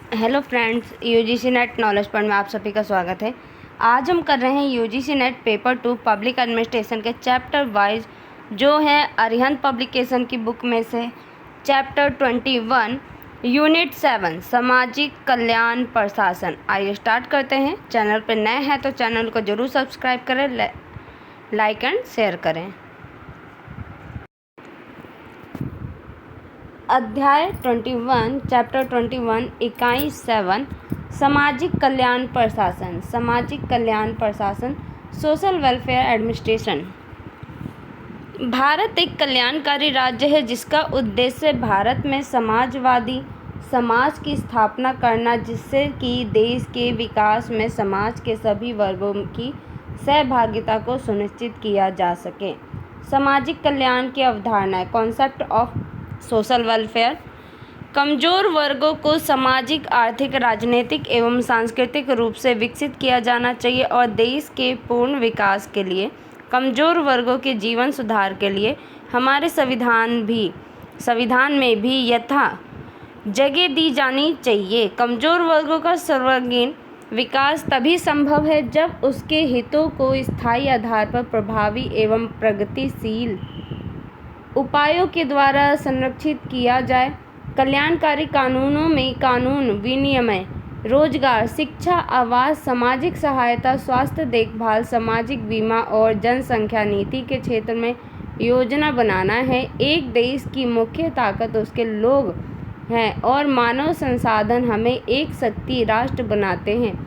Hello friends, UGC net knowledge point में आप सभी का स्वागत है। आज हम कर रहे हैं UGC net paper 2 public administration के चैप्टर वाइज, जो है अरिहंत पब्लिकेशन की बुक में से चैप्टर 21 यूनिट 7 सामाजिक कल्याण प्रशासन। आइए स्टार्ट करते हैं। चैनल पर नए हैं तो चैनल को जरूर सब्सक्राइब करें, लाइक एंड शेयर करें। अध्याय 21 चैप्टर 21 इकाई 7 सामाजिक कल्याण प्रशासन। सामाजिक कल्याण प्रशासन सोशल वेलफेयर एडमिनिस्ट्रेशन। भारत एक कल्याणकारी राज्य है जिसका उद्देश्य भारत में समाजवादी समाज की स्थापना करना, जिससे कि देश के विकास में समाज के सभी वर्गों की सहभागिता को सुनिश्चित किया जा सके। सामाजिक कल्याण की अवधारणा है कॉन्सेप्ट ऑफ सोशल वेलफेयर। कमजोर वर्गों को सामाजिक, आर्थिक, राजनीतिक एवं सांस्कृतिक रूप से विकसित किया जाना चाहिए और देश के पूर्ण विकास के लिए कमजोर वर्गों के जीवन सुधार के लिए हमारे संविधान में भी यथा जगह दी जानी चाहिए। कमजोर वर्गों का सर्वांगीण विकास तभी संभव है जब उसके हितों को स्थायी आधार पर प्रभावी एवं प्रगतिशील उपायों के द्वारा संरक्षित किया जाए। कल्याणकारी कानूनों में कानून विनियमन, रोजगार, शिक्षा, आवास, सामाजिक सहायता, स्वास्थ्य देखभाल, सामाजिक बीमा और जनसंख्या नीति के क्षेत्र में योजना बनाना है। एक देश की मुख्य ताकत उसके लोग हैं और मानव संसाधन हमें एक शक्ति राष्ट्र बनाते हैं।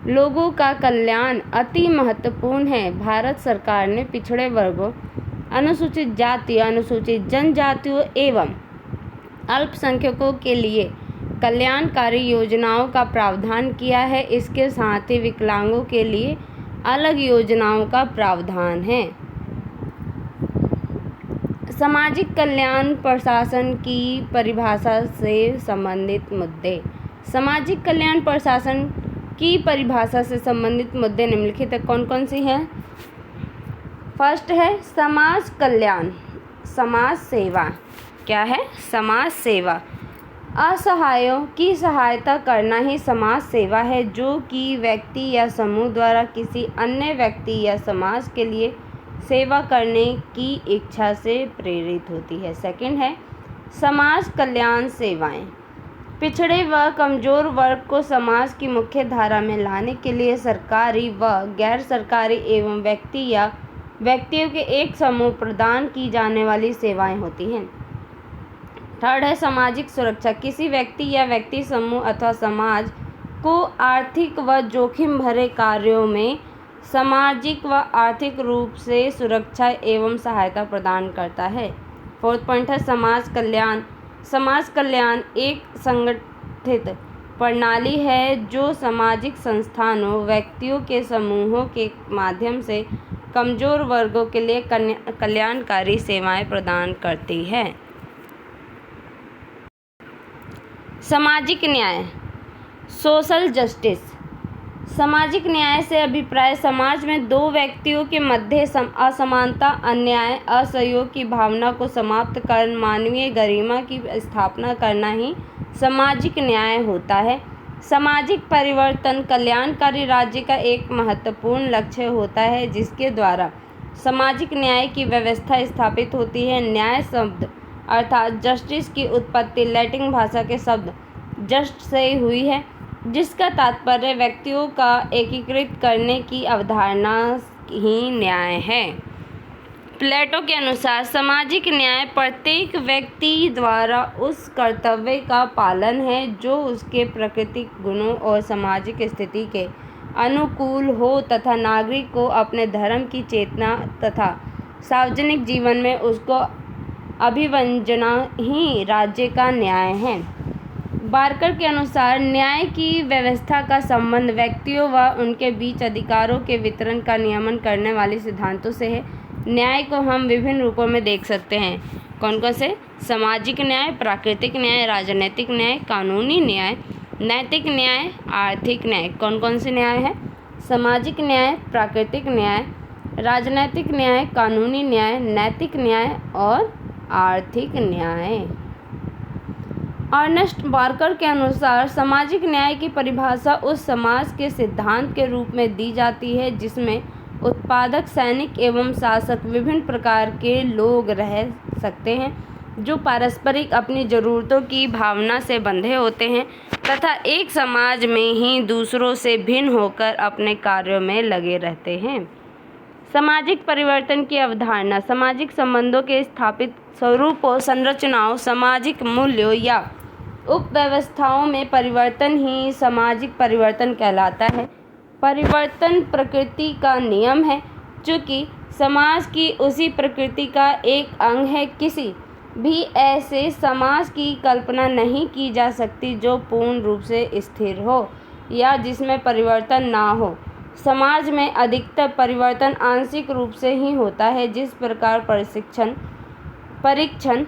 लोगों का कल्याण अति महत्वपूर्ण है। भारत सरकार ने पिछड़े वर्गों, अनुसूचित जाति, अनुसूचित जनजातियों एवं अल्पसंख्यकों के लिए कल्याणकारी योजनाओं का प्रावधान किया है। इसके साथ ही विकलांगों के लिए अलग योजनाओं का प्रावधान है। सामाजिक कल्याण प्रशासन की परिभाषा से संबंधित मुद्दे। सामाजिक कल्याण प्रशासन की परिभाषा से संबंधित मुद्दे निम्नलिखित कौन कौन सी हैं? फर्स्ट है समाज कल्याण, समाज सेवा। क्या है? समाज सेवा। असहायों की सहायता करना ही समाज सेवा है, जो कि व्यक्ति या समूह द्वारा किसी अन्य व्यक्ति या समाज के लिए सेवा करने की इच्छा से प्रेरित होती है। सेकंड है समाज कल्याण सेवाएं। पिछड़े व कमजोर वर्ग को समाज की मुख्य धारा में लाने के लिए सरकारी व गैर सरकारी एवं व्यक्तियों के एक समूह प्रदान की जाने वाली सेवाएं होती हैं। थर्ड है सामाजिक सुरक्षा। किसी व्यक्ति या व्यक्ति समूह अथवा समाज को आर्थिक व जोखिम भरे कार्यों में सामाजिक व आर्थिक रूप से सुरक्षा एवं सहायता प्रदान करता है। फोर्थ पॉइंट है समाज कल्याण। समाज कल्याण एक संगठित प्रणाली है जो सामाजिक संस्थानों, व्यक्तियों के समूहों के माध्यम से कमजोर वर्गों के लिए कल्याणकारी सेवाएं प्रदान करती है। सामाजिक न्याय, सोशल जस्टिस। सामाजिक न्याय से अभिप्राय समाज में दो व्यक्तियों के मध्य असमानता, अन्याय, असहयोग की भावना को समाप्त कर मानवीय गरिमा की स्थापना करना ही सामाजिक न्याय होता है। सामाजिक परिवर्तन कल्याणकारी राज्य का एक महत्वपूर्ण लक्ष्य होता है, जिसके द्वारा सामाजिक न्याय की व्यवस्था स्थापित होती है। न्याय शब्द अर्थात जस्टिस की उत्पत्ति लैटिन भाषा के शब्द जस्ट से हुई है, जिसका तात्पर्य व्यक्तियों का एकीकृत करने की अवधारणा ही न्याय है। प्लेटो के अनुसार सामाजिक न्याय प्रत्येक व्यक्ति द्वारा उस कर्तव्य का पालन है जो उसके प्राकृतिक गुणों और सामाजिक स्थिति के अनुकूल हो तथा नागरिक को अपने धर्म की चेतना तथा सार्वजनिक जीवन में उसको अभिव्यंजना ही राज्य का न्याय है। बार्कर के अनुसार न्याय की व्यवस्था का संबंध व्यक्तियों व उनके बीच अधिकारों के वितरण का नियमन करने वाले सिद्धांतों से है। न्याय को हम विभिन्न रूपों में देख सकते हैं। कौन कौन से? सामाजिक न्याय, प्राकृतिक न्याय, राजनीतिक न्याय, कानूनी न्याय, नैतिक न्याय, आर्थिक न्याय। कौन कौन से न्याय है? सामाजिक न्याय, प्राकृतिक न्याय, राजनीतिक न्याय, कानूनी न्याय, नैतिक न्याय और आर्थिक न्याय। अर्नेस्ट बार्कर के अनुसार सामाजिक न्याय की परिभाषा उस समाज के सिद्धांत के रूप में दी जाती है जिसमें उत्पादक, सैनिक एवं शासक विभिन्न प्रकार के लोग रह सकते हैं जो पारस्परिक अपनी जरूरतों की भावना से बंधे होते हैं तथा एक समाज में ही दूसरों से भिन्न होकर अपने कार्यों में लगे रहते हैं। सामाजिक परिवर्तन की अवधारणा सामाजिक संबंधों के स्थापित स्वरूपों, संरचनाओं, सामाजिक मूल्यों या उपव्यवस्थाओं में परिवर्तन ही सामाजिक परिवर्तन कहलाता है। परिवर्तन प्रकृति का नियम है, चूँकि समाज की उसी प्रकृति का एक अंग है। किसी भी ऐसे समाज की कल्पना नहीं की जा सकती जो पूर्ण रूप से स्थिर हो या जिसमें परिवर्तन ना हो। समाज में अधिकतर परिवर्तन आंशिक रूप से ही होता है। जिस प्रकार परीक्षण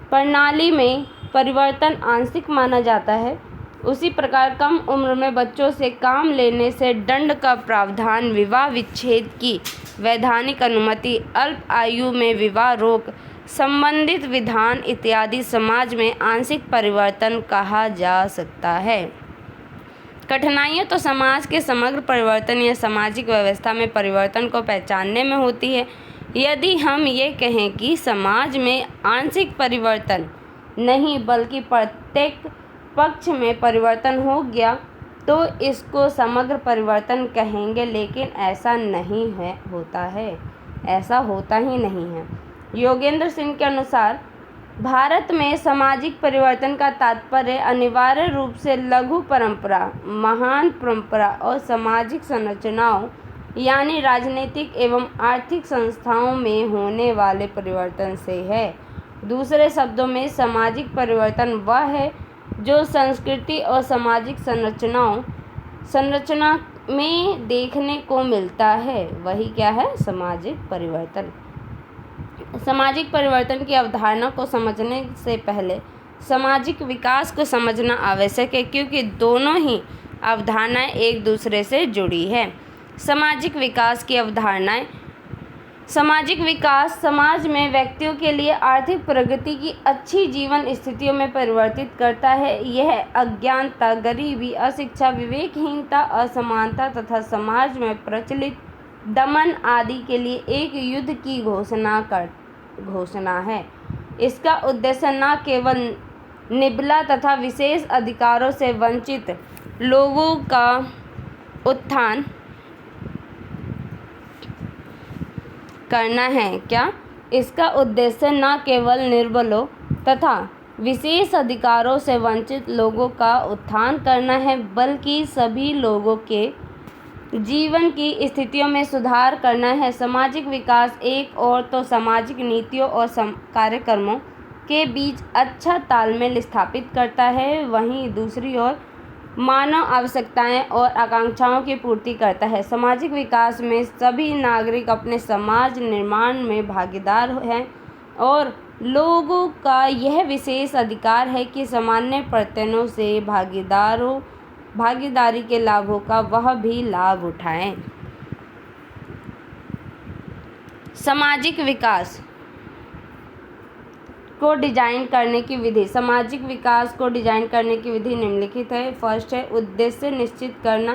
प्रणाली में परिवर्तन आंशिक माना जाता है, उसी प्रकार कम उम्र में बच्चों से काम लेने से दंड का प्रावधान, विवाह विच्छेद की वैधानिक अनुमति, अल्प आयु में विवाह रोक संबंधित विधान इत्यादि समाज में आंशिक परिवर्तन कहा जा सकता है। कठिनाइयाँ तो समाज के समग्र परिवर्तन या सामाजिक व्यवस्था में परिवर्तन को पहचानने में होती है। यदि हम ये कहें कि समाज में आंशिक परिवर्तन नहीं बल्कि प्रत्येक पक्ष में परिवर्तन हो गया तो इसको समग्र परिवर्तन कहेंगे, लेकिन ऐसा नहीं होता ही नहीं है। योगेंद्र सिंह के अनुसार भारत में सामाजिक परिवर्तन का तात्पर्य अनिवार्य रूप से लघु परंपरा, महान परंपरा और सामाजिक संरचनाओं यानी राजनीतिक एवं आर्थिक संस्थाओं में होने वाले परिवर्तन से है। दूसरे शब्दों में सामाजिक परिवर्तन वह है जो संस्कृति और सामाजिक संरचना में देखने को मिलता है। वही क्या है? सामाजिक परिवर्तन। सामाजिक परिवर्तन की अवधारणा को समझने से पहले सामाजिक विकास को समझना आवश्यक है, क्योंकि दोनों ही अवधारणाएं एक दूसरे से जुड़ी है। सामाजिक विकास की अवधारणाएं। सामाजिक विकास समाज में व्यक्तियों के लिए आर्थिक प्रगति की अच्छी जीवन स्थितियों में परिवर्तित करता है। यह अज्ञानता, गरीबी, अशिक्षा, विवेकहीनता, असमानता तथा समाज में प्रचलित दमन आदि के लिए एक युद्ध की घोषणा है। इसका उद्देश्य न केवल निबला तथा विशेष अधिकारों से वंचित लोगों का उत्थान करना है। इसका उद्देश्य न केवल निर्बलों तथा विशेष अधिकारों से वंचित लोगों का उत्थान करना है, बल्कि सभी लोगों के जीवन की स्थितियों में सुधार करना है। सामाजिक विकास एक ओर तो सामाजिक नीतियों और कार्यक्रमों के बीच अच्छा तालमेल स्थापित करता है, वहीं दूसरी ओर मानव आवश्यकताएं और आकांक्षाओं की पूर्ति करता है। सामाजिक विकास में सभी नागरिक अपने समाज निर्माण में भागीदार हैं और लोगों का यह विशेष अधिकार है कि सामान्य प्रयत्नों से भागीदारी के लाभों का वह भी लाभ उठाएं। सामाजिक विकास को डिजाइन करने की विधि। सामाजिक विकास को डिजाइन करने की विधि निम्नलिखित है। फर्स्ट है उद्देश्य निश्चित करना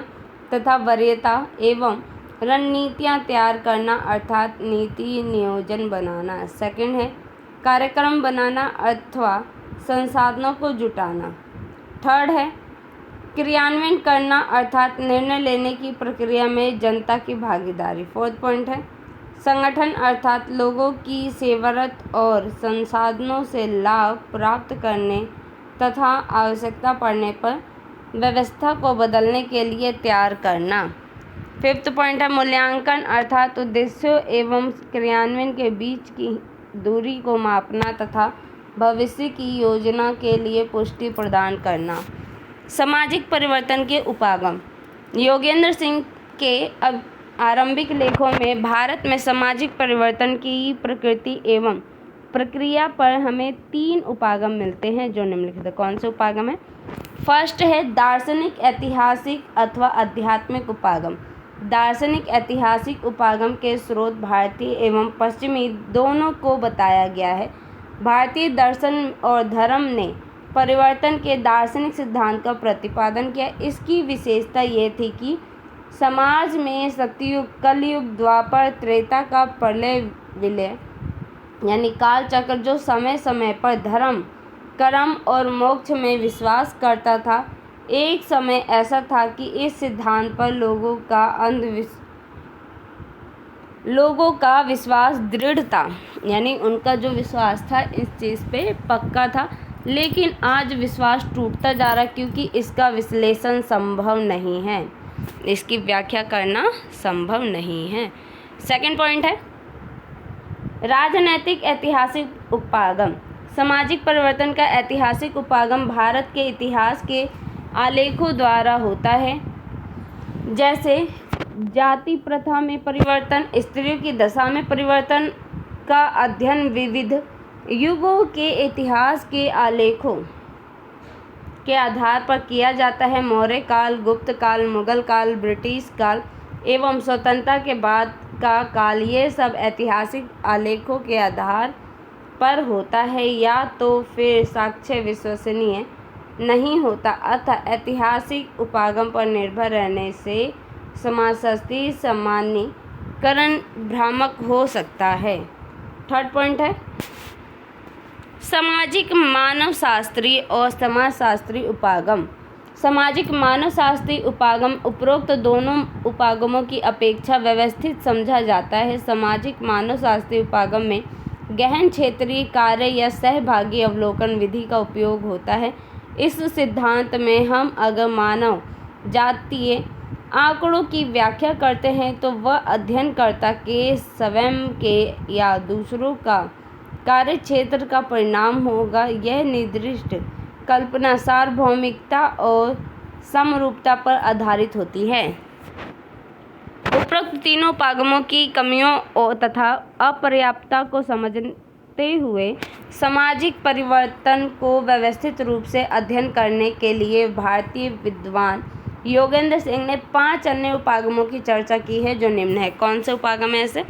तथा वरीयता एवं रणनीतियाँ तैयार करना, अर्थात नीति नियोजन बनाना। सेकंड है कार्यक्रम बनाना अथवा संसाधनों को जुटाना। थर्ड है क्रियान्वयन करना, अर्थात निर्णय लेने की प्रक्रिया में जनता की भागीदारी। फोर्थ पॉइंट है संगठन, अर्थात लोगों की सेवारत और संसाधनों से लाभ प्राप्त करने तथा आवश्यकता पड़ने पर व्यवस्था को बदलने के लिए तैयार करना। फिफ्थ पॉइंट है मूल्यांकन, अर्थात उद्देश्यों एवं क्रियान्वयन के बीच की दूरी को मापना तथा भविष्य की योजना के लिए पुष्टि प्रदान करना। सामाजिक परिवर्तन के उपागम। योगेंद्र सिंह के आरंभिक लेखों में भारत में सामाजिक परिवर्तन की प्रकृति एवं प्रक्रिया पर हमें 3 उपागम मिलते हैं जो निम्नलिखित है। कौन से उपागम है? फर्स्ट है दार्शनिक, ऐतिहासिक अथवा आध्यात्मिक उपागम। दार्शनिक ऐतिहासिक उपागम के स्रोत भारतीय एवं पश्चिमी दोनों को बताया गया है। भारतीय दर्शन और धर्म ने परिवर्तन के दार्शनिक सिद्धांत का प्रतिपादन किया। इसकी विशेषता ये थी कि समाज में सतयुग, कलयुग, द्वापर, त्रेता का प्रलय विलय यानी काल चक्र जो समय समय पर धर्म, कर्म और मोक्ष में विश्वास करता था, एक समय ऐसा था कि इस सिद्धांत पर लोगों का विश्वास दृढ़ था, यानी उनका जो विश्वास था इस चीज़ पे पक्का था। लेकिन आज विश्वास टूटता जा रहा है क्योंकि इसका विश्लेषण संभव नहीं है, इसकी व्याख्या करना संभव नहीं है। सेकंड पॉइंट है राजनैतिक ऐतिहासिक उपागम। सामाजिक परिवर्तन का ऐतिहासिक उपागम भारत के इतिहास के आलेखों द्वारा होता है, जैसे जाति प्रथा में परिवर्तन, स्त्रियों की दशा में परिवर्तन का अध्ययन विविध युगों के इतिहास के आलेखों के आधार पर किया जाता है। मौर्य काल, गुप्त काल, मुगल काल, ब्रिटिश काल एवं स्वतंत्रता के बाद का काल, ये सब ऐतिहासिक आलेखों के आधार पर होता है या तो फिर साक्ष्य विश्वसनीय नहीं होता, अतः ऐतिहासिक उपागम पर निर्भर रहने से समाजशास्त्री सामान्यीकरण भ्रामक हो सकता है। थर्ड पॉइंट है सामाजिक मानवशास्त्री और समाजशास्त्री उपागम। सामाजिक मानवशास्त्री उपागम उपरोक्त दोनों उपागमों की अपेक्षा व्यवस्थित समझा जाता है। सामाजिक मानवशास्त्री उपागम में गहन क्षेत्रीय कार्य या सहभागी अवलोकन विधि का उपयोग होता है। इस सिद्धांत में हम अगर मानव जातीय आंकड़ों की व्याख्या करते हैं तो वह अध्ययनकर्ता के स्वयं के या दूसरों का कार्य क्षेत्र का परिणाम होगा। यह निर्दिष्ट कल्पना, सार्वभौमिकता और समरूपता पर आधारित होती है। उपरोक्त तीनों उपागमों की कमियों और तथा अपर्याप्तता को समझते हुए सामाजिक परिवर्तन को व्यवस्थित रूप से अध्ययन करने के लिए भारतीय विद्वान योगेंद्र सिंह ने 5 अन्य उपागमों की चर्चा की है, जो निम्न है। कौन से उपागम है ऐसे?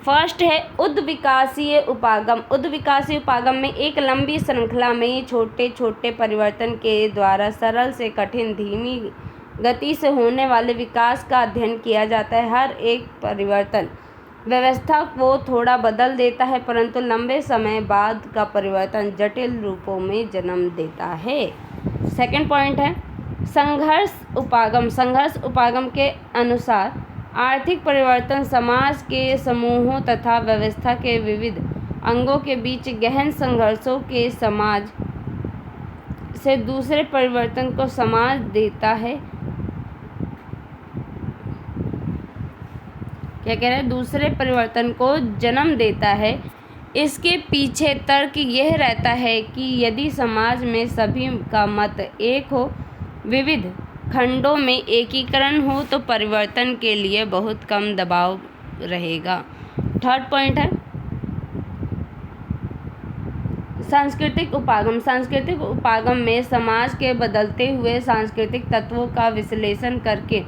फर्स्ट है उद्विकासीय उपागम। उद्विकासीय उपागम में एक लंबी श्रृंखला में छोटे छोटे परिवर्तन के द्वारा सरल से कठिन, धीमी गति से होने वाले विकास का अध्ययन किया जाता है। हर एक परिवर्तन व्यवस्था को थोड़ा बदल देता है, परंतु लंबे समय बाद का परिवर्तन जटिल रूपों में जन्म देता है। सेकंड पॉइंट है संघर्ष उपागम। संघर्ष उपागम के अनुसार आर्थिक परिवर्तन समाज के समूहों तथा व्यवस्था के विविध अंगों के बीच गहन संघर्षों के समाज से दूसरे परिवर्तन को समाज देता है। क्या कह रहे हैं? दूसरे परिवर्तन को जन्म देता है। इसके पीछे तर्क यह रहता है कि यदि समाज में सभी का मत एक हो, विविध खंडों में एकीकरण हो, तो परिवर्तन के लिए बहुत कम दबाव रहेगा। थर्ड पॉइंट है सांस्कृतिक उपागम। सांस्कृतिक उपागम में समाज के बदलते हुए सांस्कृतिक तत्वों का विश्लेषण करके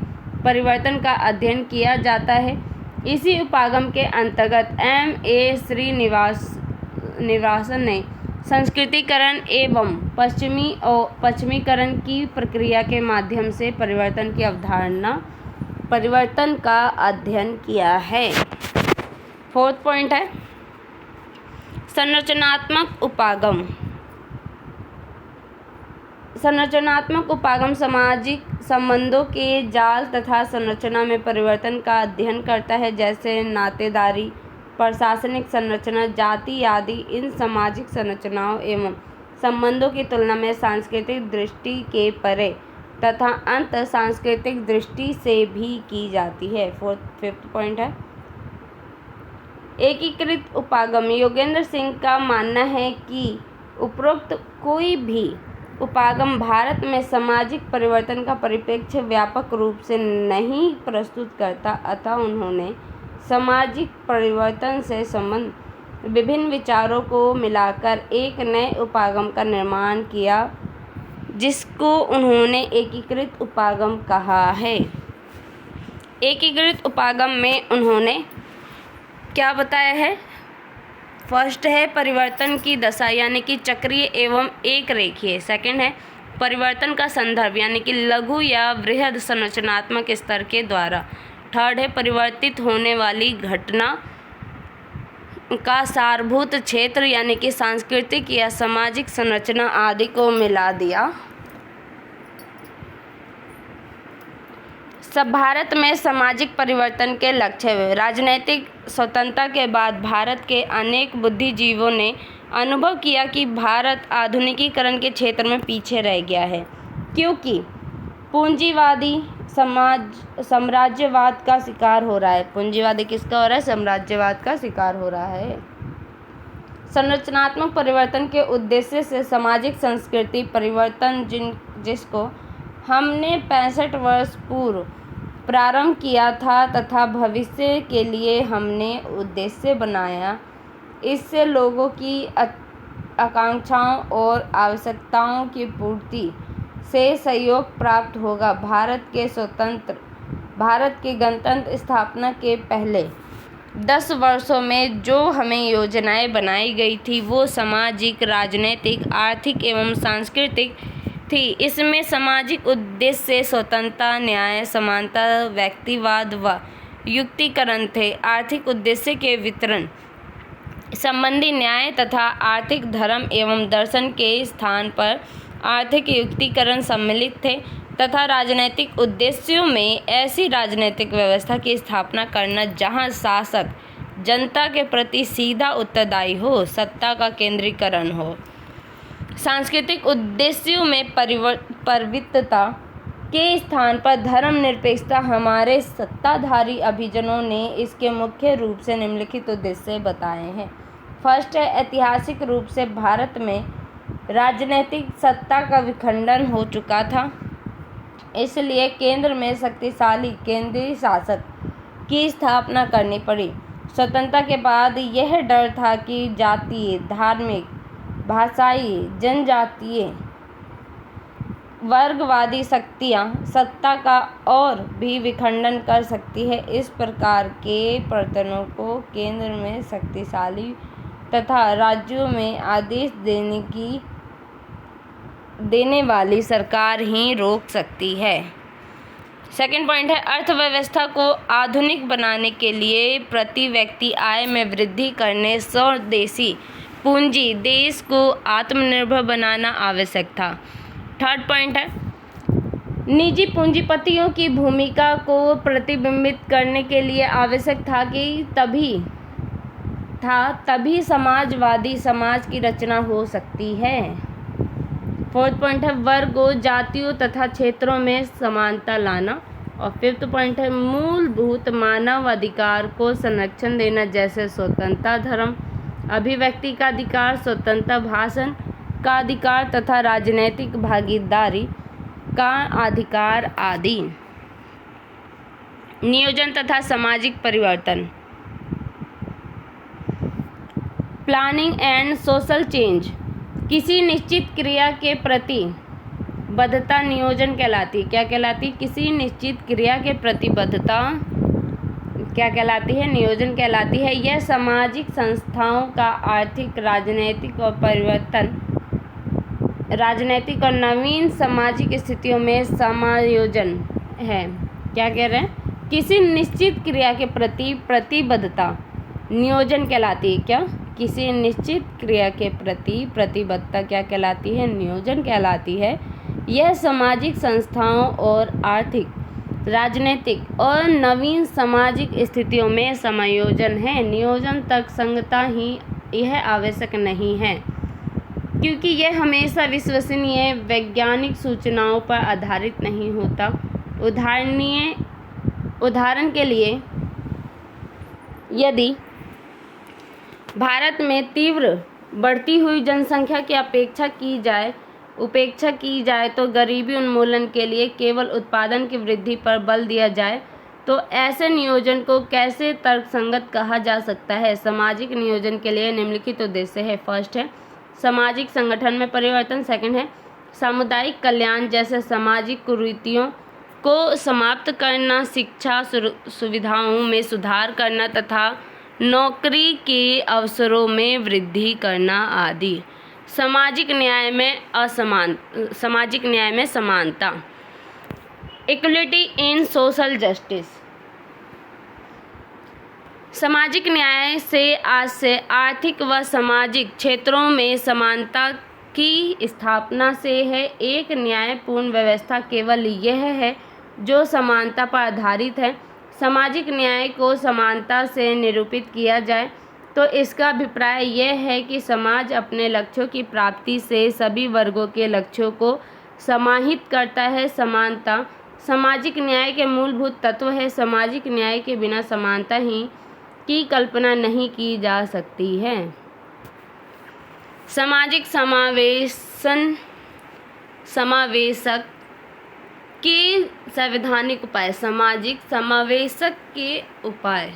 परिवर्तन का अध्ययन किया जाता है। इसी उपागम के अंतर्गत M.A. श्रीनिवासन ने संस्कृतिकरण एवं पश्चिमीकरण की प्रक्रिया के माध्यम से परिवर्तन की अवधारणा, परिवर्तन का अध्ययन किया है। फोर्थ पॉइंट है संरचनात्मक उपागम। संरचनात्मक उपागम सामाजिक संबंधों के जाल तथा संरचना में परिवर्तन का अध्ययन करता है, जैसे नातेदारी, प्रशासनिक संरचना, जाति आदि। इन सामाजिक संरचनाओं एवं संबंधों की तुलना में सांस्कृतिक दृष्टि के परे तथा अंत सांस्कृतिक दृष्टि से भी की जाती है। फिफ्थ पॉइंट है एकीकृत उपागम। योगेंद्र सिंह का मानना है कि उपरोक्त कोई भी उपागम भारत में सामाजिक परिवर्तन का परिप्रेक्ष्य व्यापक रूप से नहीं प्रस्तुत करता, अतः उन्होंने सामाजिक परिवर्तन से संबंधित विभिन्न विचारों को मिलाकर एक नए उपागम का निर्माण किया, जिसको उन्होंने एकीकृत उपागम कहा है। एकीकृत उपागम में उन्होंने क्या बताया है? फर्स्ट है परिवर्तन की दशा यानी कि चक्रीय एवं एक रेखीय। सेकंड है परिवर्तन का संदर्भ यानी कि लघु या बृहद संरचनात्मक स्तर के द्वारा। थर्ड है परिवर्तित होने वाली घटना का सारभूत क्षेत्र यानी कि सांस्कृतिक या सामाजिक संरचना आदि को मिला दिया। सब भारत में सामाजिक परिवर्तन के लक्ष्य। राजनीतिक स्वतंत्रता के बाद भारत के अनेक बुद्धिजीवियों ने अनुभव किया कि भारत आधुनिकीकरण के क्षेत्र में पीछे रह गया है, क्योंकि पूंजीवादी साम्राज्यवाद का शिकार हो रहा है। पूंजीवादी किसका हो रहा है? साम्राज्यवाद का शिकार हो रहा है। संरचनात्मक परिवर्तन के उद्देश्य से सामाजिक संस्कृति परिवर्तन जिसको हमने 65 वर्ष पूर्व प्रारंभ किया था तथा भविष्य के लिए हमने उद्देश्य बनाया, इससे लोगों की आकांक्षाओं और आवश्यकताओं की पूर्ति से सहयोग प्राप्त होगा। भारत के गणतंत्र स्थापना के पहले 10 वर्षों में जो हमें योजनाएं बनाई गई थी वो सामाजिक, राजनीतिक, आर्थिक एवं सांस्कृतिक थी। इसमें सामाजिक उद्देश्य स्वतंत्रता, न्याय, समानता, व्यक्तिवाद व युक्तिकरण थे। आर्थिक उद्देश्य के वितरण संबंधी न्याय तथा आर्थिक धर्म एवं दर्शन के स्थान पर आर्थिक युक्तिकरण सम्मिलित थे तथा राजनीतिक उद्देश्यों में ऐसी राजनीतिक व्यवस्था की स्थापना करना जहां शासक जनता के प्रति सीधा उत्तरदायी हो, सत्ता का केंद्रीकरण हो। सांस्कृतिक उद्देश्यों में परिवर्तितता के स्थान पर धर्मनिरपेक्षता। हमारे सत्ताधारी अभिजनों ने इसके मुख्य रूप से निम्नलिखित उद्देश्य बताए हैं। फर्स्ट है ऐतिहासिक रूप से भारत में राजनीतिक सत्ता का विखंडन हो चुका था, इसलिए केंद्र में शक्तिशाली केंद्रीय शासक की स्थापना करनी पड़ी। स्वतंत्रता के बाद यह डर था कि जातीय, धार्मिक, भाषाई, जनजातीय, वर्गवादी शक्तियाँ सत्ता का और भी विखंडन कर सकती है। इस प्रकार के प्रयत्नों को केंद्र में शक्तिशाली तथा राज्यों में आदेश देने वाली सरकार ही रोक सकती है। सेकंड पॉइंट है अर्थव्यवस्था को आधुनिक बनाने के लिए प्रति व्यक्ति आय में वृद्धि करने स्वदेशी पूंजी देश को आत्मनिर्भर बनाना आवश्यक था। थर्ड पॉइंट है निजी पूंजीपतियों की भूमिका को प्रतिबिंबित करने के लिए आवश्यक था कि तभी समाजवादी समाज की रचना हो सकती है। फोर्थ पॉइंट है वर्गों, जातियों तथा क्षेत्रों में समानता लाना। और फिफ्थ पॉइंट है मूलभूत मानव अधिकार को संरक्षण देना, जैसे स्वतंत्रता, धर्म अभिव्यक्ति का अधिकार, स्वतंत्र भाषण का अधिकार तथा राजनीतिक भागीदारी का अधिकार आदि। नियोजन तथा सामाजिक परिवर्तन। Planning and social change. किसी निश्चित क्रिया के प्रति बद्धता नियोजन कहलाती है। क्या कहलाती है? किसी निश्चित क्रिया के प्रति बद्धता क्या कहलाती है? नियोजन कहलाती है। यह सामाजिक संस्थाओं का आर्थिक, राजनीतिक और नवीन सामाजिक स्थितियों में समायोजन है। क्या कह रहे हैं? किसी निश्चित क्रिया के प्रति प्रतिबद्धता नियोजन कहलाती है। क्या? किसी निश्चित क्रिया के प्रति प्रतिबद्धता क्या कहलाती है? नियोजन कहलाती है। यह सामाजिक संस्थाओं और आर्थिक, राजनीतिक और नवीन सामाजिक स्थितियों में समायोजन है। नियोजन तक संगता ही यह आवश्यक नहीं है, क्योंकि यह हमेशा विश्वसनीय वैज्ञानिक सूचनाओं पर आधारित नहीं होता। उदाहरण के लिए, यदि भारत में तीव्र बढ़ती हुई जनसंख्या की उपेक्षा की जाए तो गरीबी उन्मूलन के लिए केवल उत्पादन की वृद्धि पर बल दिया जाए, तो ऐसे नियोजन को कैसे तर्कसंगत कहा जा सकता है? सामाजिक नियोजन के लिए निम्नलिखित उद्देश्य है। फर्स्ट है सामाजिक संगठन में परिवर्तन। सेकंड है सामुदायिक कल्याण, जैसे सामाजिक कुरीतियों को समाप्त करना, शिक्षा सुविधाओं में सुधार करना तथा नौकरी के अवसरों में वृद्धि करना आदि। सामाजिक न्याय में समानता, इक्वलिटी इन सोशल जस्टिस। सामाजिक न्याय से आर्थिक व सामाजिक क्षेत्रों में समानता की स्थापना से है। एक न्यायपूर्ण व्यवस्था केवल यह है जो समानता पर आधारित है। सामाजिक न्याय को समानता से निरूपित किया जाए तो इसका अभिप्राय यह है कि समाज अपने लक्ष्यों की प्राप्ति से सभी वर्गों के लक्ष्यों को समाहित करता है। समानता सामाजिक न्याय के मूलभूत तत्व है। सामाजिक न्याय के बिना समानता की कल्पना नहीं की जा सकती है। सामाजिक समावेशक के संवैधानिक उपाय। सामाजिक समावेशक के उपाय।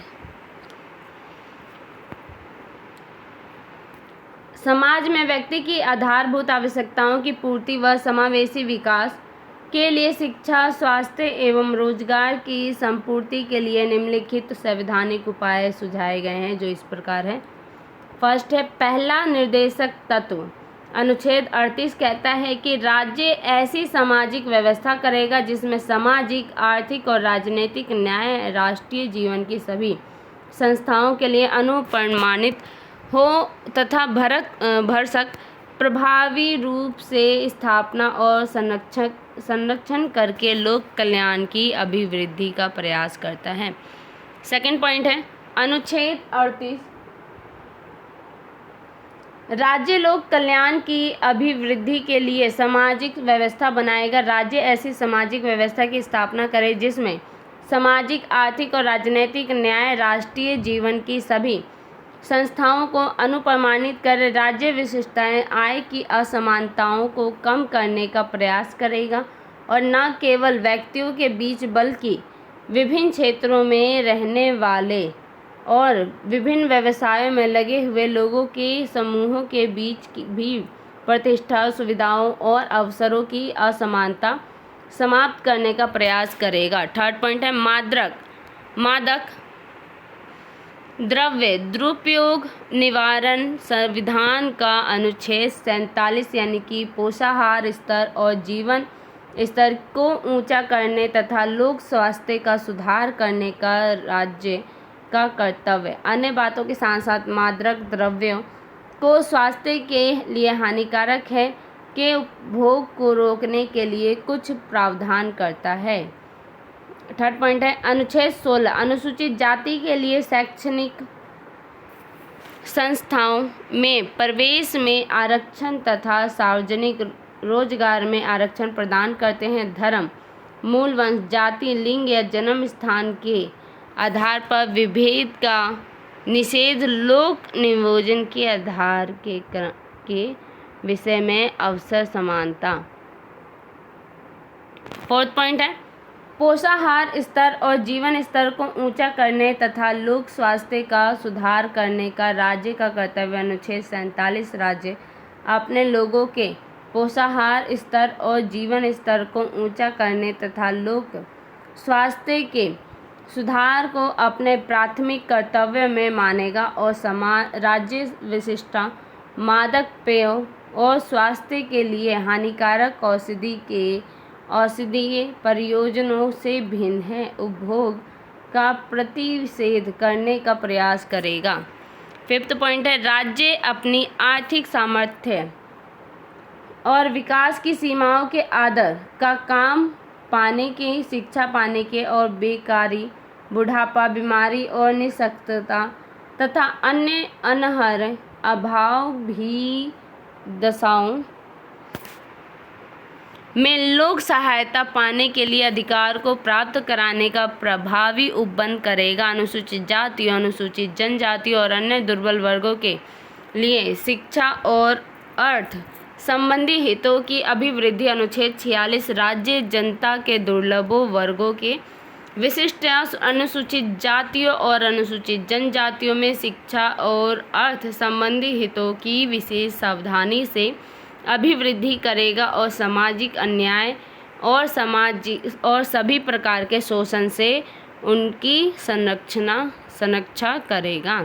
समाज में व्यक्ति की आधारभूत आवश्यकताओं की पूर्ति व समावेशी विकास के लिए शिक्षा, स्वास्थ्य एवं रोजगार की संपूर्ति के लिए निम्नलिखित संवैधानिक उपाय सुझाए गए हैं, जो इस प्रकार है। फर्स्ट है, पहला निर्देशक तत्व। अनुच्छेद 38 कहता है कि राज्य ऐसी सामाजिक व्यवस्था करेगा जिसमें सामाजिक, आर्थिक और राजनीतिक न्याय राष्ट्रीय जीवन की सभी संस्थाओं के लिए अनुप्रमाणित हो तथा भरसक प्रभावी रूप से स्थापना और संरक्षण करके लोक कल्याण की अभिवृद्धि का प्रयास करता है। सेकंड पॉइंट है, अनुच्छेद 38 राज्य लोक कल्याण की अभिवृद्धि के लिए सामाजिक व्यवस्था बनाएगा। राज्य ऐसी सामाजिक व्यवस्था की स्थापना करे जिसमें सामाजिक, आर्थिक और राजनीतिक न्याय राष्ट्रीय जीवन की सभी संस्थाओं को अनुप्रमाणित कर राज्य विशिष्टताएं, आय की असमानताओं को कम करने का प्रयास करेगा और न केवल व्यक्तियों के बीच बल्कि विभिन्न क्षेत्रों में रहने वाले और विभिन्न व्यवसायों में लगे हुए लोगों के समूहों के बीच भी प्रतिष्ठा, सुविधाओं और अवसरों की असमानता समाप्त करने का प्रयास करेगा। थर्ड पॉइंट है, मादक द्रव्य दुरुपयोग निवारण संविधान का अनुच्छेद 47 यानी कि पोषाहार स्तर और जीवन स्तर को ऊंचा करने तथा लोक स्वास्थ्य का सुधार करने का राज्य का कर्तव्य। अन्य बातों के साथ साथ मादक द्रव्यों को स्वास्थ्य के लिए हानिकारक है के उपभोग को रोकने के लिए कुछ प्रावधान करता है। थर्ड पॉइंट है, अनुच्छेद 16 अनुसूचित जाति के लिए शैक्षणिक संस्थाओं में प्रवेश में आरक्षण तथा सार्वजनिक रोजगार में आरक्षण प्रदान करते हैं। धर्म, मूल वंश, जाति, लिंग या जन्म स्थान के आधार पर विभेद का निषेध, लोक नियोजन के आधार के विषय में अवसर समानता। फोर्थ पॉइंट है, पोषाहार स्तर और जीवन स्तर को ऊंचा करने तथा लोक स्वास्थ्य का सुधार करने का राज्य का कर्तव्य। अनुच्छेद 47 राज्य अपने लोगों के पोषाहार स्तर और जीवन स्तर को ऊंचा करने तथा लोक स्वास्थ्य के सुधार को अपने प्राथमिक कर्तव्य में मानेगा और राज्य विशिष्ट मादक पेयों और स्वास्थ्य के लिए हानिकारक औषधीय परियोजनाओं से भिन्न है उपभोग का प्रतिषेध करने का प्रयास करेगा। फिफ्थ पॉइंट है, राज्य अपनी आर्थिक सामर्थ्य और विकास की सीमाओं के आदर का काम पाने के, शिक्षा पाने के और बेकारी, बुढ़ापा, बीमारी और निःशक्तता तथा अन्य अनहर अभाव भी दशाओं में लोक सहायता पाने के लिए अधिकार को प्राप्त कराने का प्रभावी उपबंध करेगा। अनुसूचित जाति, अनुसूचित जनजाति और अन्य दुर्बल वर्गों के लिए शिक्षा और अर्थ संबंधी हितों की अभिवृद्धि। अनुच्छेद 46 राज्य जनता के दुर्लभ वर्गों के विशिष्ट अनुसूचित जातियों और अनुसूचित जनजातियों में शिक्षा और अर्थ संबंधी हितों की विशेष सावधानी से अभिवृद्धि करेगा और सामाजिक अन्याय और सभी प्रकार के शोषण से उनकी संरक्षा करेगा।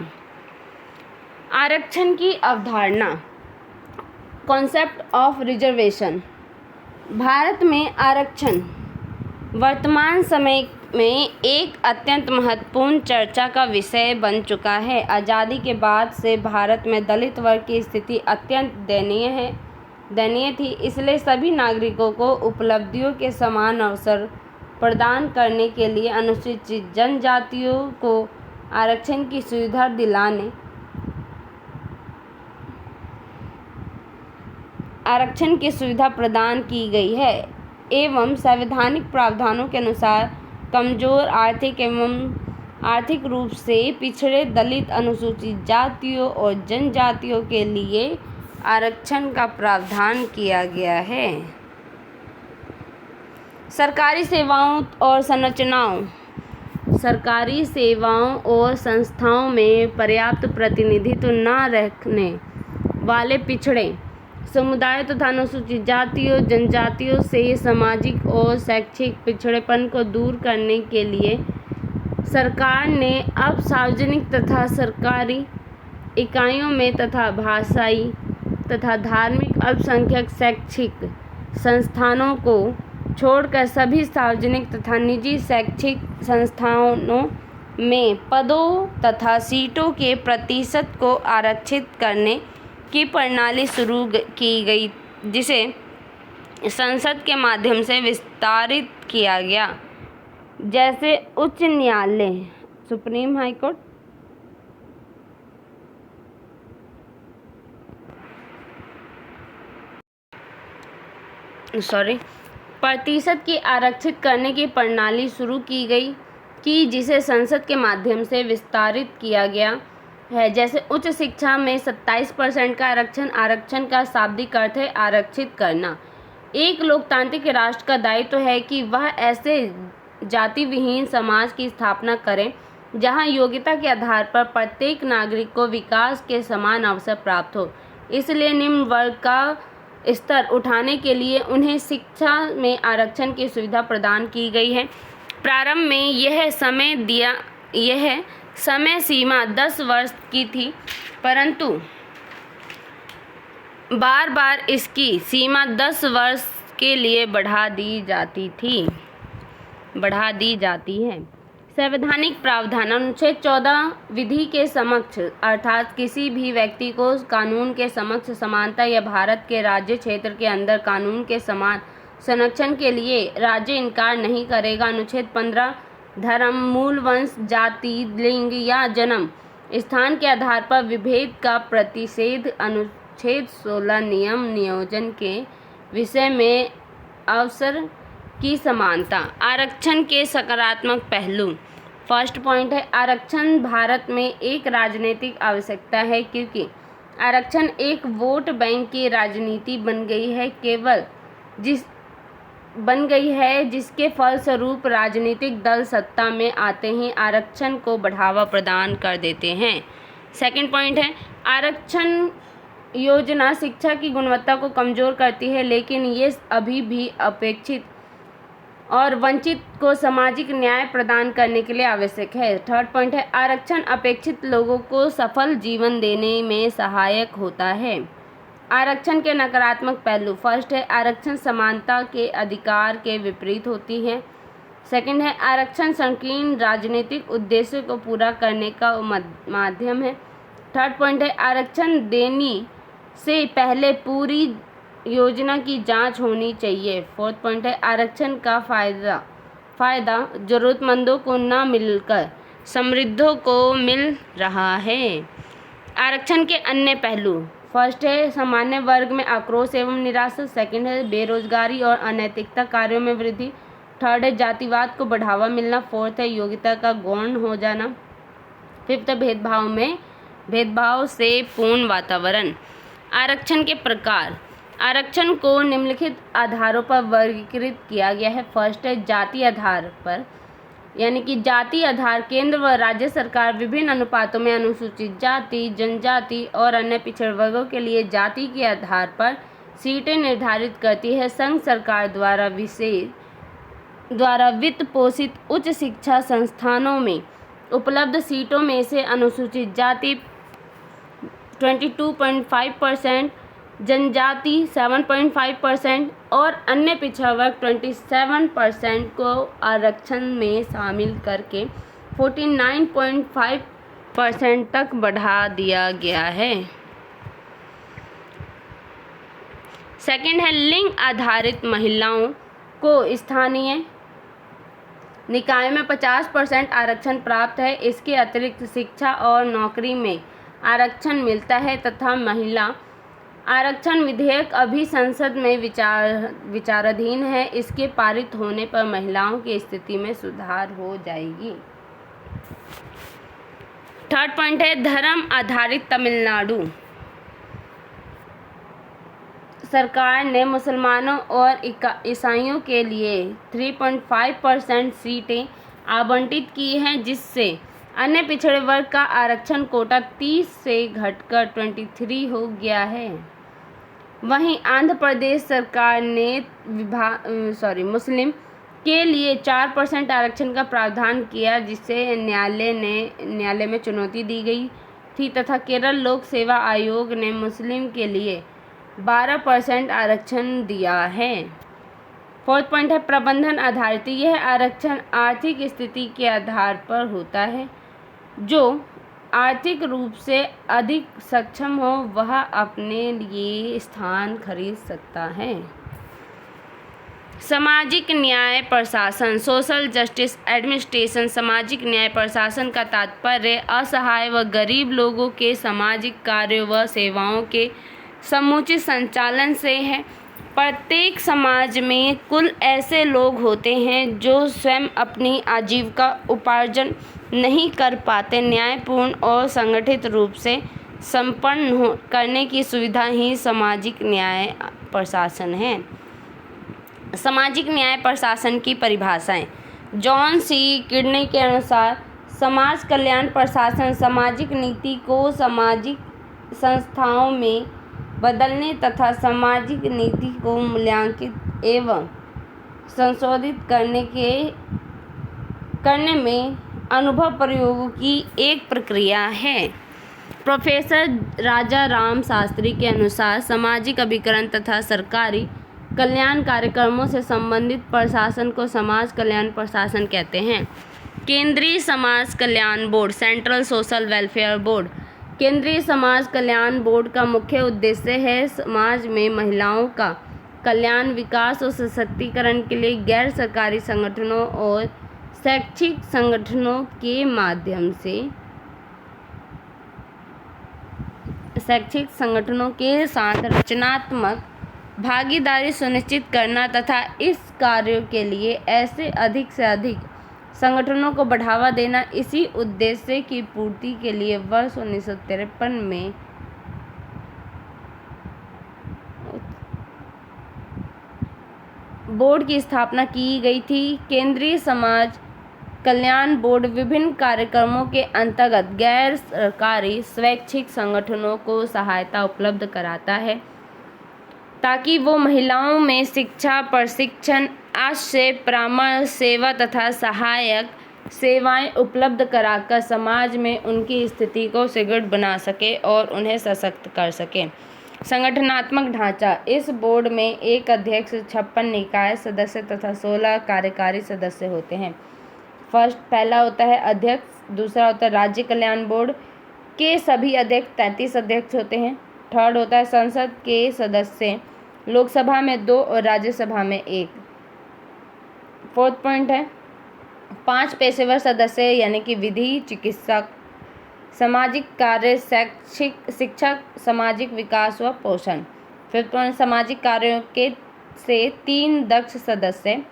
आरक्षण की अवधारणा, कॉन्सेप्ट ऑफ रिजर्वेशन। भारत में आरक्षण वर्तमान समय में एक अत्यंत महत्वपूर्ण चर्चा का विषय बन चुका है। आज़ादी के बाद से भारत में दलित वर्ग की स्थिति अत्यंत दयनीय थी। इसलिए सभी नागरिकों को उपलब्धियों के समान अवसर प्रदान करने के लिए अनुसूचित जनजातियों को आरक्षण की सुविधा प्रदान की गई है एवं संवैधानिक प्रावधानों के अनुसार कमजोर आर्थिक रूप से पिछड़े दलित, अनुसूचित जातियों और जनजातियों के लिए आरक्षण का प्रावधान किया गया है। सरकारी सेवाओं और संस्थाओं में पर्याप्त प्रतिनिधित्व न रखने वाले पिछड़े समुदायों तथा अनुसूचित जातियों जनजातियों से सामाजिक और शैक्षिक पिछड़ेपन को दूर करने के लिए सरकार ने अब सार्वजनिक तथा सरकारी इकाइयों में तथा भाषाई तथा धार्मिक अल्पसंख्यक शैक्षिक संस्थानों को छोड़कर सभी सार्वजनिक तथा निजी शैक्षिक संस्थानों में पदों तथा सीटों के प्रतिशत को आरक्षित करने की प्रणाली शुरू की गई, जिसे संसद के माध्यम से विस्तारित किया गया, जैसे उच्च न्यायालय, सुप्रीम हाई कोर्ट, प्रतिशत की आरक्षित करने की प्रणाली शुरू की गई जिसे संसद के माध्यम से विस्तारित किया गया है। जैसे उच्च शिक्षा में 27% का आरक्षण का शाब्दिक अर्थ है आरक्षित करना। एक लोकतांत्रिक राष्ट्र का दायित्व है कि वह ऐसे जाति विहीन समाज की स्थापना करे जहां योग्यता के आधार पर प्रत्येक नागरिक को विकास के समान अवसर प्राप्त हो। इसलिए निम्न वर्ग का स्तर उठाने के लिए उन्हें शिक्षा में आरक्षण की सुविधा प्रदान की गई है। प्रारंभ में यह समय सीमा 10 वर्ष की थी, परंतु बार-बार इसकी सीमा 10 वर्ष के लिए बढ़ा दी जाती है। संवैधानिक प्रावधान, अनुच्छेद 14 विधि के समक्ष अर्थात किसी भी व्यक्ति को कानून के समक्ष समानता या भारत के राज्य क्षेत्र के अंदर कानून के समान संरक्षण के लिए राज्य इनकार नहीं करेगा। अनुच्छेद 15 धर्म, मूल वंश, जाति, लिंग या जन्म स्थान के आधार पर विभेद का प्रतिषेध। अनुच्छेद 16 नियम नियोजन के विषय में अवसर की समानता। आरक्षण के सकारात्मक पहलू। फर्स्ट पॉइंट है, आरक्षण भारत में एक राजनीतिक आवश्यकता है क्योंकि आरक्षण एक वोट बैंक की राजनीति बन गई है जिसके फलस्वरूप राजनीतिक दल सत्ता में आते ही आरक्षण को बढ़ावा प्रदान कर देते हैं। सेकंड पॉइंट है, आरक्षण योजना शिक्षा की गुणवत्ता को कमजोर करती है, लेकिन ये अभी भी अपेक्षित और वंचित को सामाजिक न्याय प्रदान करने के लिए आवश्यक है। थर्ड पॉइंट है, आरक्षण अपेक्षित लोगों को सफल जीवन देने में सहायक होता है। आरक्षण के नकारात्मक पहलू। फर्स्ट है, आरक्षण समानता के अधिकार के विपरीत होती है। सेकंड है, आरक्षण संकीर्ण राजनीतिक उद्देश्यों को पूरा करने का माध्यम है। थर्ड पॉइंट है, आरक्षण देने से पहले पूरी योजना की जांच होनी चाहिए। फोर्थ पॉइंट है, आरक्षण का फायदा जरूरतमंदों को न मिलकर समृद्धों को मिल रहा है। आरक्षण के अन्य पहलू। फर्स्ट है, सामान्य वर्ग में आक्रोश एवं निराशा। सेकंड है, बेरोजगारी और अनैतिकता कार्यों में वृद्धि। थर्ड है, जातिवाद को बढ़ावा मिलना। फोर्थ है, योग्यता का गौण हो जाना। फिफ्थ है, भेदभाव से पूर्ण वातावरण। आरक्षण के प्रकार। आरक्षण को निम्नलिखित आधारों पर वर्गीकृत किया गया है। फर्स्ट है, जाति आधार पर, यानी कि जाति आधार केंद्र व राज्य सरकार विभिन्न अनुपातों में अनुसूचित जाति, जनजाति और अन्य पिछड़े वर्गों के लिए जाति के आधार पर सीटें निर्धारित करती है। संघ सरकार द्वारा द्वारा वित्त पोषित उच्च शिक्षा संस्थानों में उपलब्ध सीटों में से अनुसूचित जाति 22.5%, जनजाति 7.5% और अन्य पिछड़ा वर्ग 27% को आरक्षण में शामिल करके 49.5% तक बढ़ा दिया गया है। सेकंड है, लिंग आधारित महिलाओं को स्थानीय निकाय में 50% आरक्षण प्राप्त है। इसके अतिरिक्त शिक्षा और नौकरी में आरक्षण मिलता है तथा महिला आरक्षण विधेयक अभी संसद में विचाराधीन है। इसके पारित होने पर महिलाओं की स्थिति में सुधार हो जाएगी। थर्ड पॉइंट है, धर्म आधारित तमिलनाडु सरकार ने मुसलमानों और ईसाइयों के लिए 3.5% सीटें आवंटित की हैं, जिससे अन्य पिछड़े वर्ग का आरक्षण कोटा 30 से घटकर 23 हो गया है। वहीं आंध्र प्रदेश सरकार ने मुस्लिम के लिए 4% आरक्षण का प्रावधान किया, जिसे न्यायालय में चुनौती दी गई थी तथा केरल लोक सेवा आयोग ने मुस्लिम के लिए 12% आरक्षण दिया है। फोर्थ पॉइंट है, प्रबंधन आधारित। यह आरक्षण आर्थिक स्थिति के आधार पर होता है। जो आर्थिक रूप से अधिक सक्षम हो वह अपने लिए स्थान खरीद सकता है। सामाजिक न्याय प्रशासन, सोशल जस्टिस एडमिनिस्ट्रेशन। सामाजिक न्याय प्रशासन का तात्पर्य असहाय व गरीब लोगों के सामाजिक कार्यों व सेवाओं के समुचित संचालन से है। प्रत्येक समाज में कुल ऐसे लोग होते हैं जो स्वयं अपनी आजीविका उपार्जन नहीं कर पाते। न्यायपूर्ण और संगठित रूप से संपन्न करने की सुविधा ही सामाजिक न्याय प्रशासन है। सामाजिक न्याय प्रशासन की परिभाषाएं। जॉन सी किडनी के अनुसार समाज कल्याण प्रशासन सामाजिक नीति को सामाजिक संस्थाओं में बदलने तथा सामाजिक नीति को मूल्यांकित एवं संशोधित करने में अनुभव प्रयोगों की एक प्रक्रिया है। प्रोफेसर राजा राम शास्त्री के अनुसार सामाजिक अभिकरण तथा सरकारी कल्याण कार्यक्रमों से संबंधित प्रशासन को समाज कल्याण प्रशासन कहते हैं। केंद्रीय समाज कल्याण बोर्ड, सेंट्रल सोशल वेलफेयर बोर्ड। केंद्रीय समाज कल्याण बोर्ड का मुख्य उद्देश्य है समाज में महिलाओं का कल्याण, विकास और सशक्तिकरण के लिए गैर सरकारी संगठनों और शैक्षिक संगठनों के माध्यम से शैक्षिक संगठनों के साथ रचनात्मक भागीदारी सुनिश्चित करना तथा इस कार्यों के लिए ऐसे अधिक से अधिक संगठनों को बढ़ावा देना। इसी उद्देश्य की पूर्ति के लिए वर्ष 1953 में बोर्ड की स्थापना की गई थी। केंद्रीय समाज कल्याण बोर्ड विभिन्न कार्यक्रमों के अंतर्गत गैर सरकारी स्वैच्छिक संगठनों को सहायता उपलब्ध कराता है ताकि वो महिलाओं में शिक्षा, प्रशिक्षण, आश्रय, परामर्श सेवा तथा सहायक सेवाएं उपलब्ध कराकर समाज में उनकी स्थिति को सुदृढ़ बना सके और उन्हें सशक्त कर सके। संगठनात्मक ढांचा। इस बोर्ड में एक अध्यक्ष, 56 निकाय सदस्य तथा 16 कार्यकारी सदस्य होते हैं। पहला होता है अध्यक्ष, दूसरा होता है राज्य कल्याण बोर्ड के सभी अध्यक्ष, 33 अध्यक्ष होते हैं। थर्ड होता है संसद के सदस्य, लोकसभा में 2 और राज्यसभा में 1। फोर्थ पॉइंट है 5 पेशेवर सदस्य यानी कि विधि, चिकित्सक, सामाजिक कार्य, शैक्षिक, शिक्षक, सामाजिक विकास व पोषण। फिफ्थ पॉइंट सामाजिक कार्यों के से 3 दक्ष सदस्य।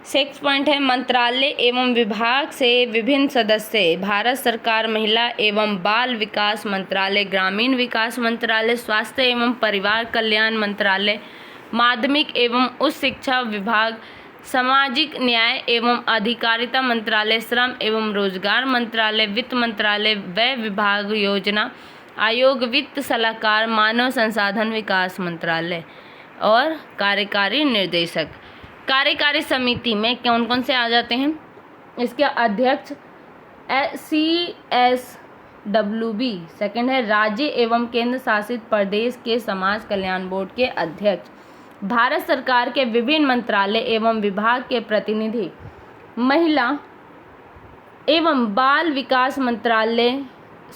6 पॉइंट है मंत्रालय एवं विभाग से विभिन्न सदस्य। भारत सरकार महिला एवं बाल विकास मंत्रालय, ग्रामीण विकास मंत्रालय, स्वास्थ्य एवं परिवार कल्याण मंत्रालय, माध्यमिक एवं उच्च शिक्षा विभाग, सामाजिक न्याय एवं अधिकारिता मंत्रालय, श्रम एवं रोजगार मंत्रालय, वित्त मंत्रालय, व्यय विभाग, योजना आयोग, वित्त सलाहकार, मानव संसाधन विकास मंत्रालय और कार्यकारी निर्देशक। कार्यकारी समिति में कौन कौन से आ जाते हैं? इसके अध्यक्ष CSWB। सेकंड है राज्य एवं केंद्र शासित प्रदेश के समाज कल्याण बोर्ड के अध्यक्ष, भारत सरकार के विभिन्न मंत्रालय एवं विभाग के प्रतिनिधि, महिला एवं बाल विकास मंत्रालय,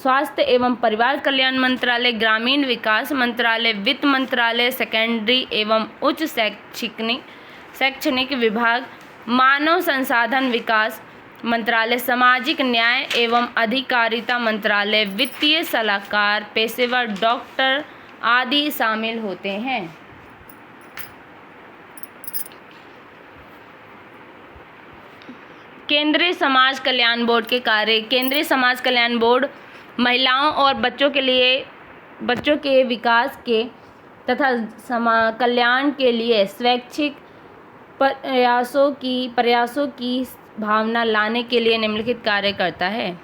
स्वास्थ्य एवं परिवार कल्याण मंत्रालय, ग्रामीण विकास मंत्रालय, वित्त मंत्रालय, सेकेंडरी एवं उच्च शैक्षणिक विभाग, मानव संसाधन विकास मंत्रालय, सामाजिक न्याय एवं अधिकारिता मंत्रालय, वित्तीय सलाहकार, पेशेवर, डॉक्टर आदि शामिल होते हैं। केंद्रीय समाज कल्याण बोर्ड के कार्य। केंद्रीय समाज कल्याण बोर्ड महिलाओं और बच्चों के विकास के तथा कल्याण के लिए स्वैच्छिक प्रयासों की भावना लाने के लिए निम्नलिखित कार्य करता है।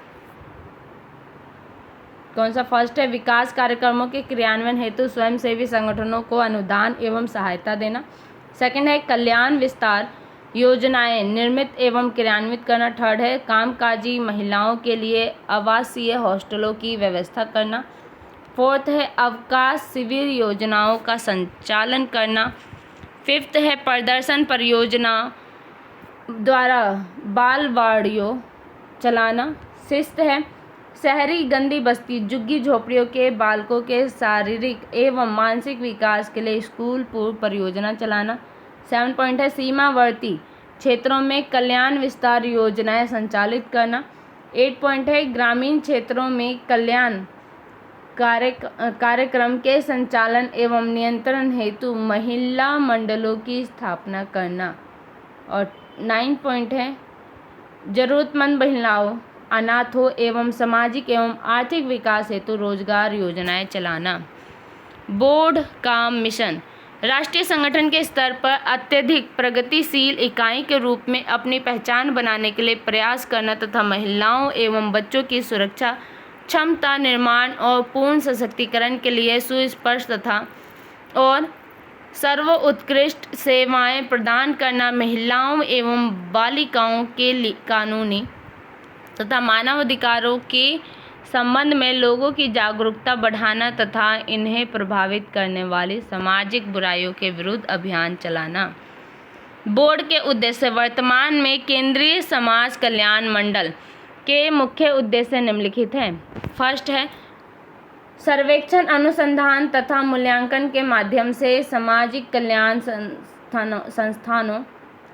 कौन सा? फर्स्ट है विकास कार्यक्रमों के क्रियान्वयन हेतु स्वयंसेवी संगठनों को अनुदान एवं सहायता देना। सेकंड है कल्याण विस्तार योजनाएं निर्मित एवं क्रियान्वित करना। थर्ड है कामकाजी महिलाओं के लिए आवासीय हॉस्टलों की व्यवस्था करना। फोर्थ है अवकाश शिविर योजनाओं का संचालन करना। फिफ्थ है प्रदर्शन परियोजना द्वारा बालवाड़ियों चलाना। सिक्स्थ है शहरी गंदी बस्ती झुग्गी झोपड़ियों के बालकों के शारीरिक एवं मानसिक विकास के लिए स्कूल पूर्व परियोजना चलाना। 7 पॉइंट है सीमावर्ती क्षेत्रों में कल्याण विस्तार योजनाएं संचालित करना। 8 पॉइंट है ग्रामीण क्षेत्रों में कल्याण कार्यक्रम के संचालन एवं नियंत्रण हेतु महिला मंडलों की स्थापना करना। और 9 पॉइंट है जरूरतमंद महिलाओं, अनाथों एवं सामाजिक एवं आर्थिक विकास हेतु रोजगार योजनाएं चलाना। बोर्ड का मिशन राष्ट्रीय संगठन के स्तर पर अत्यधिक प्रगतिशील इकाई के रूप में अपनी पहचान बनाने के लिए प्रयास करना तथा महिलाओं एवं बच्चों की सुरक्षा, क्षमता निर्माण और पूर्ण सशक्तिकरण के लिए सुस्पष्ट तथा और सर्वोत्कृष्ट सेवाएं प्रदान करना, महिलाओं एवं बालिकाओं के लिए कानूनी तथा मानव अधिकारों के संबंध में लोगों की जागरूकता बढ़ाना तथा इन्हें प्रभावित करने वाली सामाजिक बुराइयों के विरुद्ध अभियान चलाना। बोर्ड के उद्देश्य वर्तमान में केंद्रीय समाज कल्याण मंडल के मुख्य उद्देश्य निम्नलिखित हैं। फर्स्ट है सर्वेक्षण, अनुसंधान तथा मूल्यांकन के माध्यम से सामाजिक कल्याण संस्थानों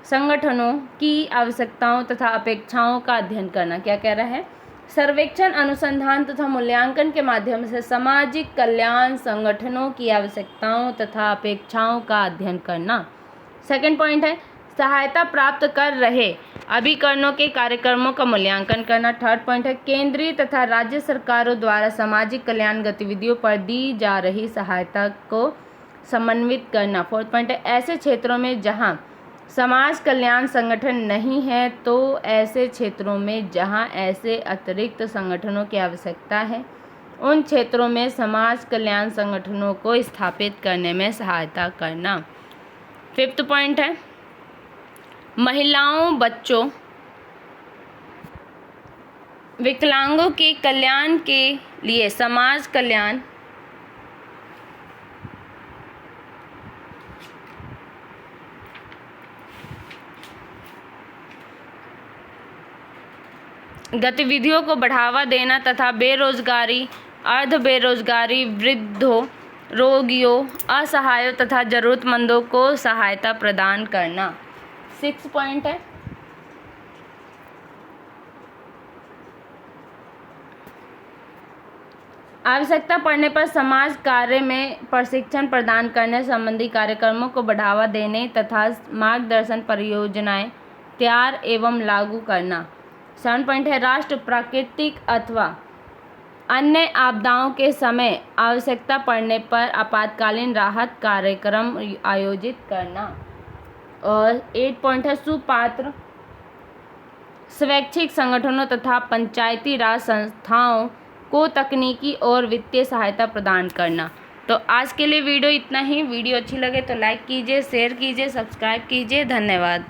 संगठनों की आवश्यकताओं तथा अपेक्षाओं का अध्ययन करना। क्या कह रहा है? सर्वेक्षण, अनुसंधान तथा मूल्यांकन के माध्यम से सामाजिक कल्याण संगठनों की आवश्यकताओं तथा अपेक्षाओं का अध्ययन करना। सेकंड पॉइंट है सहायता प्राप्त कर रहे अभिकरणों के कार्यक्रमों का मूल्यांकन करना। थर्ड पॉइंट है केंद्रीय तथा राज्य सरकारों द्वारा सामाजिक कल्याण गतिविधियों पर दी जा रही सहायता को समन्वित करना। फोर्थ पॉइंट है ऐसे क्षेत्रों में जहां समाज कल्याण संगठन नहीं है तो ऐसे क्षेत्रों में जहां ऐसे अतिरिक्त संगठनों की आवश्यकता है उन क्षेत्रों में समाज कल्याण संगठनों को स्थापित करने में सहायता करना। फिफ्थ पॉइंट है महिलाओं, बच्चों, विकलांगों के कल्याण के लिए समाज कल्याण गतिविधियों को बढ़ावा देना तथा बेरोजगारी, अर्ध बेरोजगारी, वृद्धों, रोगियों, असहायों तथा जरूरतमंदों को सहायता प्रदान करना। 6 पॉइंट है आवश्यकता पड़ने पर समाज कार्य में प्रशिक्षण प्रदान करने संबंधी कार्यक्रमों को बढ़ावा देने तथा मार्गदर्शन परियोजनाएं तैयार एवं लागू करना। 7 पॉइंट है राष्ट्र प्राकृतिक अथवा अन्य आपदाओं के समय आवश्यकता पड़ने पर आपातकालीन राहत कार्यक्रम आयोजित करना। और 8 पॉइंट है सुपात्र स्वैच्छिक संगठनों तथा पंचायती राज संस्थाओं को तकनीकी और वित्तीय सहायता प्रदान करना। तो आज के लिए वीडियो इतना ही। वीडियो अच्छी लगे तो लाइक कीजिए, शेयर कीजिए, सब्सक्राइब कीजिए। धन्यवाद।